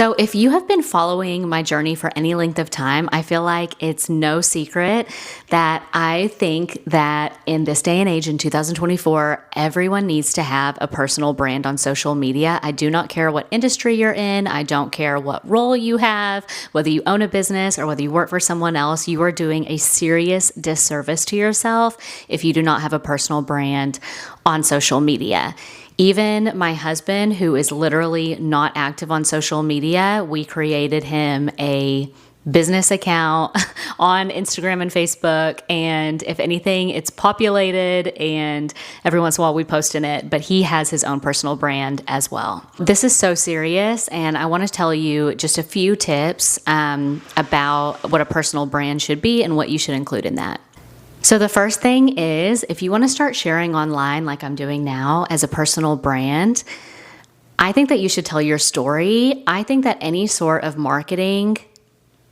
So if you have been following my journey for any length of time, I feel like it's no secret that I think that in this day and age in 2024, everyone needs to have a personal brand on social media. I do not care what industry you're in. I don't care what role you have, whether you own a business or whether you work for someone else. You are doing a serious disservice to yourself if you do not have a personal brand on social media. Even my husband, who is literally not active on social media, we created him a business account on Instagram and Facebook. And if anything, it's populated and every once in a while we post in it, but he has his own personal brand as well. This is so serious. And I want to tell you just a few tips about what a personal brand should be and what you should include in that. So the first thing is, if you want to start sharing online like I'm doing now as a personal brand, I think that you should tell your story. I think that any sort of marketing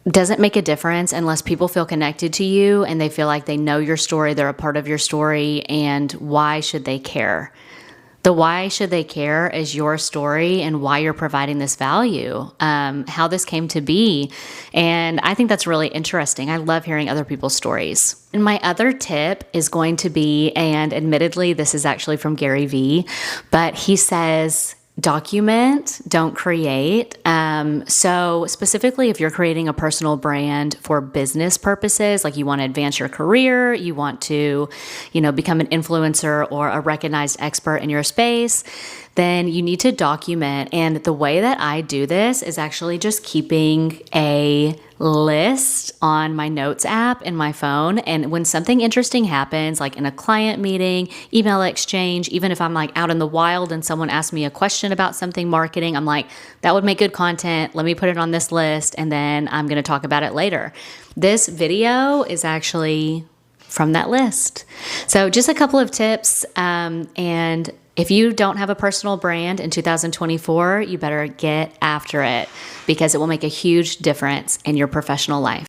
doesn't make a difference unless people feel connected to you and they feel like they know your story, they're a part of your story, and why should they care? The why should they care is your story and why you're providing this value, how this came to be. And I think that's really interesting. I love hearing other people's stories. And my other tip is going to be, and admittedly, this is actually from Gary Vee, but he says, document, don't create. So specifically, if you're creating a personal brand for business purposes, like you want to advance your career, you want to, become an influencer or a recognized expert in your space, then you need to document. And the way that I do this is actually just keeping a list on my notes app in my phone. And when something interesting happens, like in a client meeting, email exchange, even if I'm like out in the wild and someone asks me a question about something marketing, I'm like, that would make good content. Let me put it on this list and then I'm going to talk about it later. This video is actually from that list. So just a couple of tips. And if you don't have a personal brand in 2024, you better get after it because it will make a huge difference in your professional life.